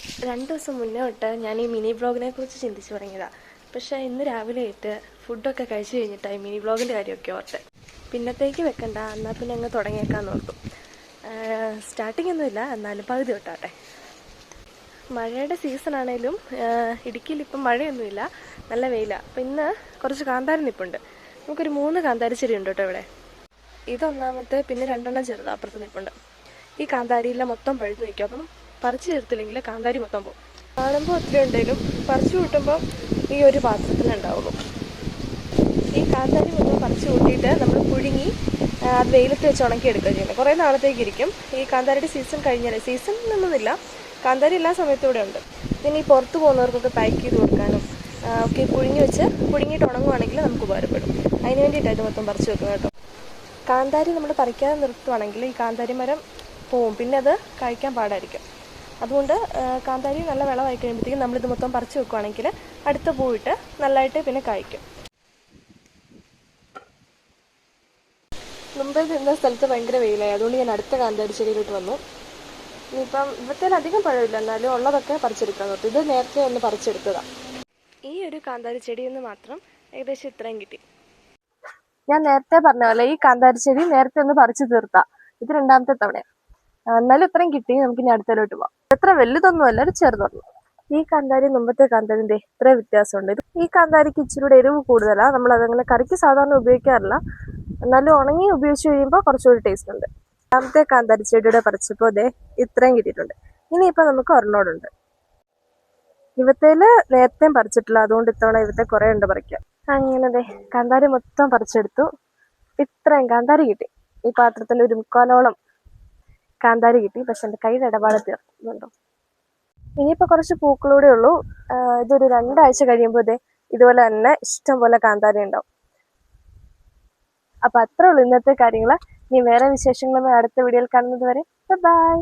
2 ദിവസം മുന്നേ തൊട്ട് ഞാൻ ഈ മിനി ബ്ലോഗിനെ കുറിച്ച് ചിന്തിച്ച് തുടങ്ങിയതാണ്. പക്ഷേ ഇന്ന് രാവിലെ ആയിട്ട് ഫുഡൊക്കെ കഴിച്ച് കഴിഞ്ഞിട്ടായി മിനി ബ്ലോഗിൻ്റെ കാര്യമൊക്കെ ഓർത്തെ. പിന്നത്തേക്ക് വെക്കണ്ട, എന്നാൽ പിന്നെ അങ്ങ് തുടങ്ങിയേക്കാന്ന് ഓർത്തു. സ്റ്റാർട്ടിംഗ് ഒന്നുമില്ല, എന്നാലും പകുതി തൊട്ടാട്ടെ. മഴയുടെ സീസൺ ആണേലും ഇടുക്കിയിൽ ഇപ്പം മഴയൊന്നുമില്ല, നല്ല വെയിലാണ്. അപ്പം ഇന്ന് കുറച്ച് കാന്താരി നിൽപ്പുണ്ട്. നമുക്കൊരു 3 കാന്താരി ചെടി ഉണ്ട് കേട്ടോ ഇവിടെ. ഇതൊന്നാമത്തെ, പിന്നെ 2 ചെറുതാണ് അപ്പുറത്ത് നിൽപ്പുണ്ട്. ഈ കാന്താരിയിലെ മൊത്തം പഴുത്ത് നിൽക്കും. അപ്പം പറിച്ചു ചേർത്തില്ലെങ്കിൽ കാന്താരി മൊത്തം പോകും. കാണുമ്പോൾ ഒത്തിരി ഉണ്ടെങ്കിലും പറിച്ചു കൂട്ടുമ്പോൾ ഈ ഒരു പാത്രത്തിലുണ്ടാവുള്ളൂ. ഈ കാന്താരി മൊത്തം പറിച്ചു കൂട്ടിയിട്ട് നമ്മൾ പുഴുങ്ങി അത് വെയിലത്ത് വെച്ച് ഉണക്കിയെടുക്കുക ചെയ്യുന്നത്. കുറേ നാളത്തേക്ക് ഇരിക്കും. ഈ കാന്താരിയുടെ സീസൺ കഴിഞ്ഞാൽ, സീസൺ ഒന്നുമില്ല, കാന്താരി എല്ലാ സമയത്തും ഇവിടെ ഉണ്ട്. പിന്നെ ഈ പുറത്ത് പോകുന്നവർക്കൊക്കെ പാക്ക് ചെയ്ത് കൊടുക്കാനും ഒക്കെ പുഴുങ്ങിയിട്ട് ഉണങ്ങുവാണെങ്കിൽ നമുക്ക് ഉപകാരപ്പെടും. അതിന് വേണ്ടിയിട്ടാണ് ഇത് മൊത്തം പറിച്ചു വെക്കുന്നത് കേട്ടോ. കാന്താരി നമ്മൾ പറിക്കാതെ നിർത്തുവാണെങ്കിൽ ഈ കാന്താരി മരം പോവും, പിന്നെ അത് കഴിക്കാൻ പാടായിരിക്കും. അതുകൊണ്ട് കാന്താരി നല്ല വിളവായി കഴിയുമ്പോഴത്തേക്കും നമ്മളിത് മൊത്തം പറിച്ച് വെക്കുകയാണെങ്കിൽ അടുത്ത പൂവിട്ട് നല്ലതായിട്ട് പിന്നെ കായ്ക്കും. മുമ്പേ നിന്ന സ്ഥലത്ത് ഭയങ്കര വെയിലായി, അതുകൊണ്ട് ഞാൻ അടുത്ത കാന്താരി ചെടിയിലോട്ട് വന്നു. ഇനിയിപ്പം ഇവിടത്തേൽ അധികം പഴമില്ല, എന്നാലും ഉള്ളതൊക്കെ പറിച്ചെടുക്കാൻ നോക്കും. ഇത് നേരത്തെ ഒന്ന് പറിച്ചെടുത്തതാണ്. ഈ ഒരു കാന്താരി ചെടിയിൽ നിന്ന് മാത്രം ഏകദേശം ഇത്രയും കിട്ടി. ഞാൻ നേരത്തെ പറഞ്ഞ പോലെ ഈ കാന്താരി ചെടി നേരത്തെ ഒന്ന് പറിച്ചു തീർത്താ. ഇത് 2ാമത്തെ തവണയാണ്. എന്നാലും ഇത്രയും കിട്ടി. നമുക്ക് ഇനി അടുത്തലോട്ട് പോവാം. എത്ര വലുതൊന്നുമല്ല, ഒരു ചെറുതൊന്നും. ഈ കാന്താരി മുമ്പത്തെ കാന്താരിന്റെ ഇത്ര വ്യത്യാസമുണ്ട്. ഈ കാന്താരിക്ക് ഇച്ചിരി കൂടെ എരിവ് കൂടുതലാണ്. നമ്മൾ അതങ്ങനെ കറിക്ക് സാധാരണ ഉപയോഗിക്കാറില്ല, എന്നാലും ഉണങ്ങി ഉപയോഗിച്ച് കഴിയുമ്പോൾ കുറച്ചുകൂടി ടേസ്റ്റ് ഉണ്ട്. 2ാമത്തെ കാന്താരി ചെടിയുടെ പറിച്ചപ്പോൾ ഇത്രയും കിട്ടിയിട്ടുണ്ട്. ഇനിയിപ്പോൾ നമുക്ക് ഒരെണ്ണോടുണ്ട്. ഇവത്തേല് നേരത്തെയും പറിച്ചിട്ടില്ല, അതുകൊണ്ട് ഇത്തവണ ഇവത്തെ കുറേ ഉണ്ട് പറിക്കാം. അങ്ങനെ കാന്താരി മൊത്തം പറിച്ചെടുത്തു. ഇത്രയും കാന്താരി കിട്ടി. ഈ പാത്രത്തിൽ ഒരു 3/4 കാന്താരി കിട്ടി. പക്ഷെ എൻ്റെ കയ്യുടെ ഇടപാട് തീർന്നുണ്ടോ. ഇനിയിപ്പോൾ കുറച്ച് പൂക്കളൂടെ ഉള്ളൂ. ഇതൊരു 2 ആഴ്ച കഴിയുമ്പോൾ ഇതുപോലെ തന്നെ ഇഷ്ടം പോലെ കാന്താരി ഉണ്ടാവും. അപ്പം അത്രേ ഉള്ളൂ ഇന്നത്തെ കാര്യങ്ങൾ. ഇനി വേറെ വിശേഷങ്ങളുമായി അടുത്ത വീഡിയോയിൽ കാണുന്നത് വരെ ബൈ.